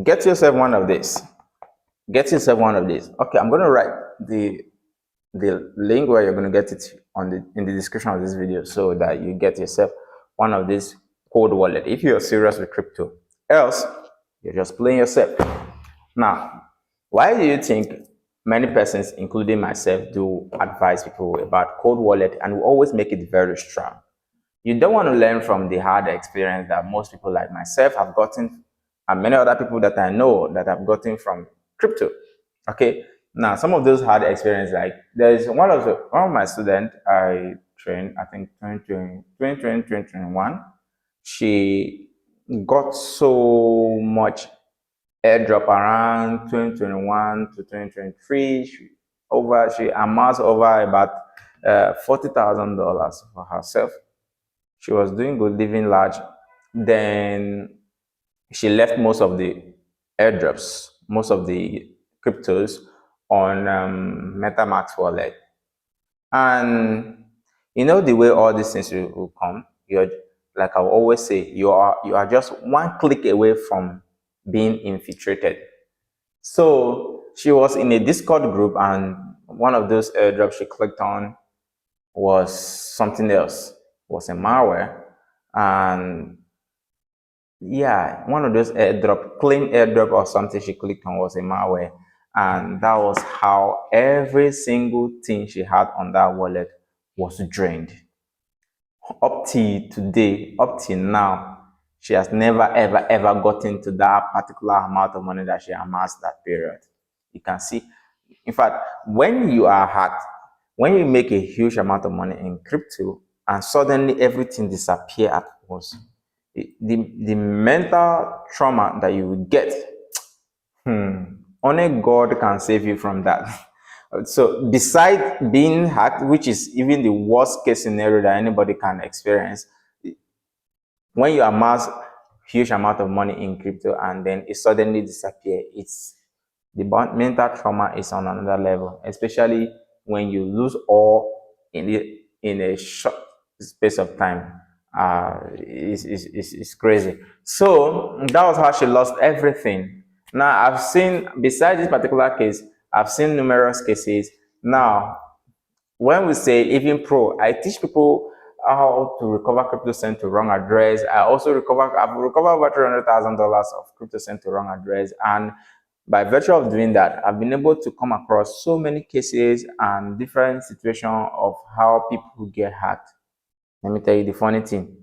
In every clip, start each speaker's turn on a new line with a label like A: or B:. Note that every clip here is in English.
A: get yourself one of these. Get yourself one of these. Okay, I'm going to write the link where you're going to get it in the description of this video, so that you get yourself one of these cold wallet if you're serious with crypto. Else, you're just playing yourself. Now, why do you think many persons, including myself, do advise people about cold wallet, and we always make it very strong? You don't want to learn from the hard experience that most people like myself have gotten, and many other people that I know that have gotten from crypto. Okay, now some of those hard experiences, like there's one of my students I trained, I think 2021. She got so much airdrop around 2021 to 2023. She amassed over about $40,000 for herself. She was doing good, living large. Then she left most of the airdrops, most of the cryptos on MetaMask wallet. And you know the way all these things will come. You're, like I always say, you are just one click away from being infiltrated. So she was in a Discord group, and one of those airdrops she clicked on was something else. It was a malware, and yeah, one of those claim airdrop or something she clicked on was a malware, and that was how every single thing she had on that wallet was drained. Up till today, up till now, she has never ever gotten to that particular amount of money that she amassed that period. You can see, in fact, when you are hacked, when you make a huge amount of money in crypto and suddenly everything disappears at once, the mental trauma that you will get, only God can save you from that. So besides being hacked, which is even the worst case scenario that anybody can experience, when you amass huge amount of money in crypto and then it suddenly disappears, it's the mental trauma is on another level, especially when you lose all in a short space of time. It's crazy. So that was how she lost everything. Now I've seen, besides this particular case, I've seen numerous cases. Now, when we say even pro, I teach people how to recover crypto sent to wrong address. I've recovered over $300,000 of crypto sent to wrong address, and by virtue of doing that, I've been able to come across so many cases and different situations of how people get hacked. Let me tell you the funny thing.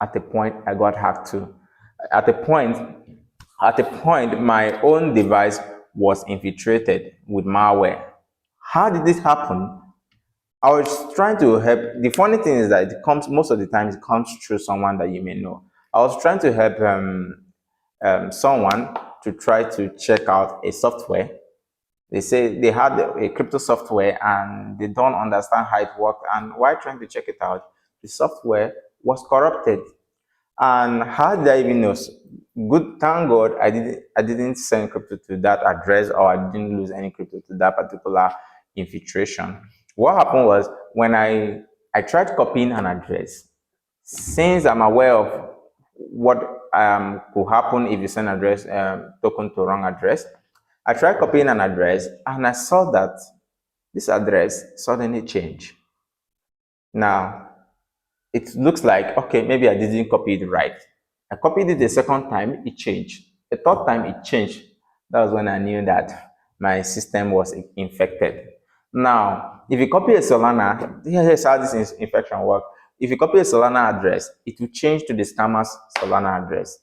A: At the point, I got hacked too. At the point, my own device was infiltrated with malware. How did this happen? I was trying to help. The funny thing is that most of the time it comes through someone that you may know. I was trying to help someone to try to check out a software. They say they had a crypto software and they don't understand how it worked. And while trying to check it out, the software was corrupted. And how did I even know? Good, thank God I didn't send crypto to that address, or I didn't lose any crypto to that particular infiltration. What happened was, when I tried copying an address, since I'm aware of what could happen if you send address token to wrong address, I tried copying an address and I saw that this address suddenly changed. Now, it looks like, okay, maybe I didn't copy it right. I copied it the second time, it changed. The third time, it changed. That was when I knew that my system was infected. Now, if you copy a Solana, here's how this infection works. If you copy a Solana address, it will change to the scammer's Solana address.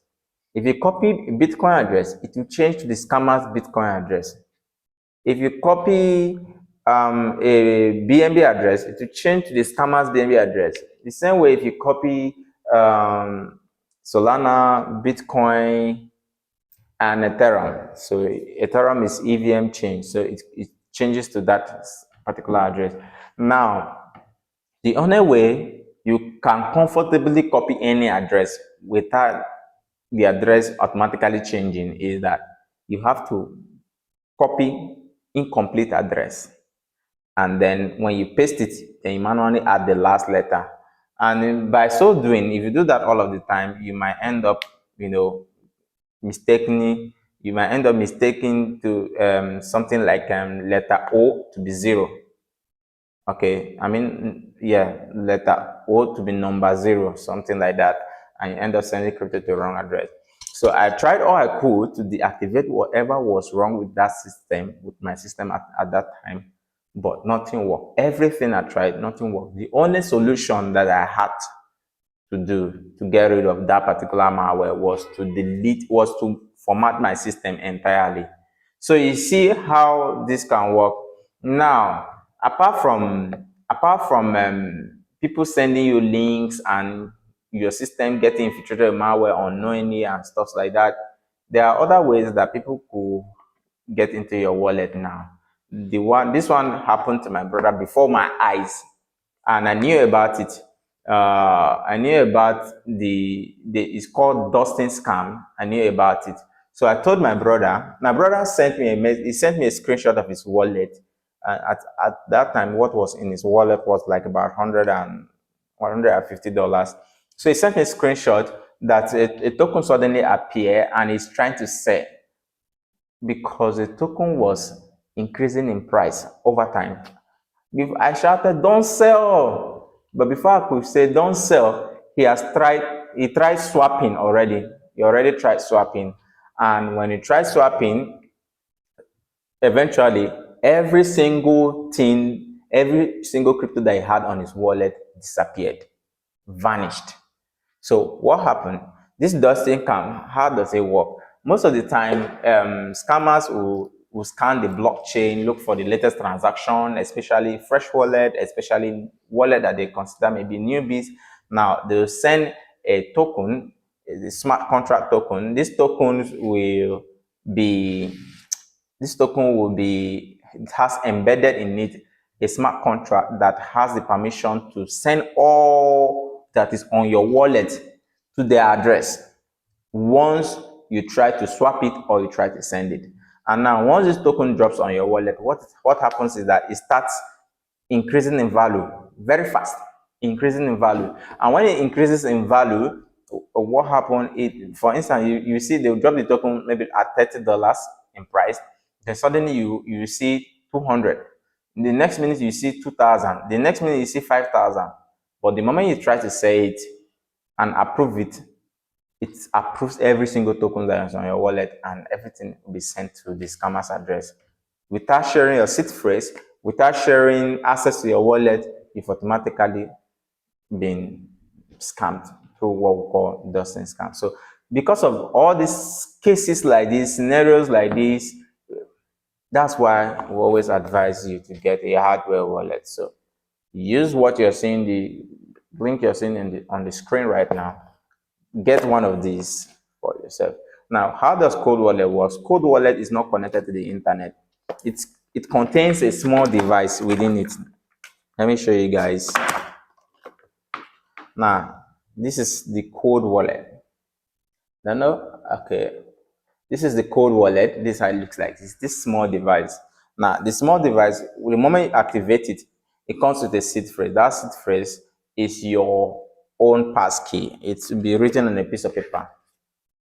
A: If you copy a Bitcoin address, it will change to the scammer's Bitcoin address. If you copy a BNB address, it will change to the scammer's BNB address. The same way, if you copy Solana, Bitcoin, and Ethereum. So Ethereum is EVM change, so it changes to that particular address. Now, the only way you can comfortably copy any address without the address automatically changing is that you have to copy incomplete address, and then when you paste it, then you manually add the last letter. And by so doing, if you do that all of the time, you might end up, mistakenly you might end up mistaking to something like letter O to be 0. Okay, I mean, yeah, letter O to be number 0, something like that, and you end up sending crypto to the wrong address. So I tried all I could to deactivate whatever was wrong with that system, with my system at that time, but nothing worked. Everything I tried, nothing worked. The only solution that I had to do to get rid of that particular malware was to format my system entirely. So you see how this can work. Now, apart from people sending you links and your system getting infiltrated with malware unknowingly and stuff like that, there are other ways that people could get into your wallet now. This one happened to my brother before my eyes, and I knew about it. I knew about it's called dusting scam. I knew about it. So I told my brother. My brother sent me he sent me a screenshot of his wallet. At that time, what was in his wallet was like about $150. So he sent me a screenshot that a token suddenly appeared and he's trying to sell because the token was increasing in price over time. If I shouted, "Don't sell!" But before I could say, "Don't sell," he tried swapping already. He already tried swapping. And when he tried swapping, eventually, every single crypto that he had on his wallet disappeared, vanished. So what happened? This dusting scam, how does it work? Most of the time, scammers will scan the blockchain, look for the latest transaction, especially fresh wallet, especially wallet that they consider maybe newbies. Now they'll send a token, a smart contract token. It has embedded in it a smart contract that has the permission to send all that is on your wallet to their address once you try to swap it or you try to send it. And now once this token drops on your wallet, what happens is that it starts increasing in value very fast, increasing in value. And when it increases in value, what happens, for instance, you see they'll drop the token maybe at $30 in price, then suddenly you see 200. The next minute you see 2,000. The next minute you see 5,000. But the moment you try to say it and approve it, it approves every single token that is on your wallet, and everything will be sent to the scammer's address. Without sharing your seed phrase, without sharing access to your wallet, you've automatically been scammed through what we call dusting scam. So because of all these cases like this, scenarios like this, that's why we always advise you to get a hardware wallet. So use what you're seeing, the link you're seeing on the screen right now. Get one of these for yourself. Now, how does Cold Wallet work? Cold Wallet is not connected to the internet. It contains a small device within it. Let me show you guys. Now, this is the Cold Wallet. No, okay. This is the Cold Wallet. This is how it looks like. It's this small device. Now, the small device, the moment you activate it, it comes with a seed phrase. That seed phrase is your own passkey. It will be written on a piece of paper.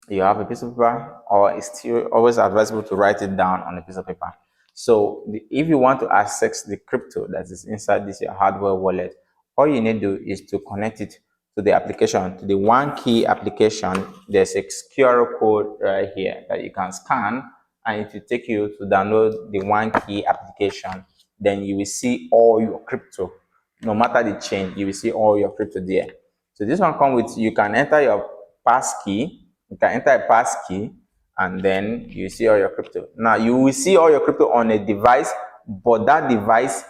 A: You have a piece of paper, or it's still always advisable to write it down on a piece of paper. So if you want to access the crypto that is inside this your hardware wallet, all you need to do is to connect it to the application, to the OneKey application. There's a QR code right here that you can scan, and it will take you to download the OneKey application. Then you will see all your crypto, no matter the chain, you will see all your crypto there. So this one comes with, you can enter your passkey. You can enter a passkey, and then you see all your crypto. Now you will see all your crypto on a device, but that device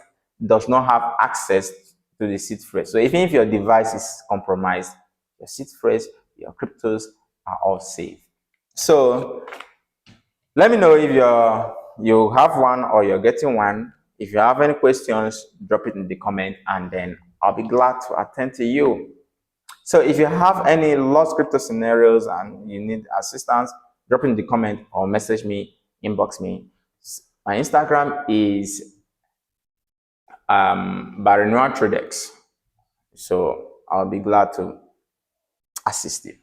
A: does not have access to the seed phrase. So even if your device is compromised, your seed phrase, your cryptos are all safe. So let me know if you have one or you're getting one. If you have any questions, drop it in the comment, and then I'll be glad to attend to you. So if you have any lost crypto scenarios and you need assistance, drop in the comment or message me, inbox me. My Instagram is Barenua Tradex. So I'll be glad to assist you.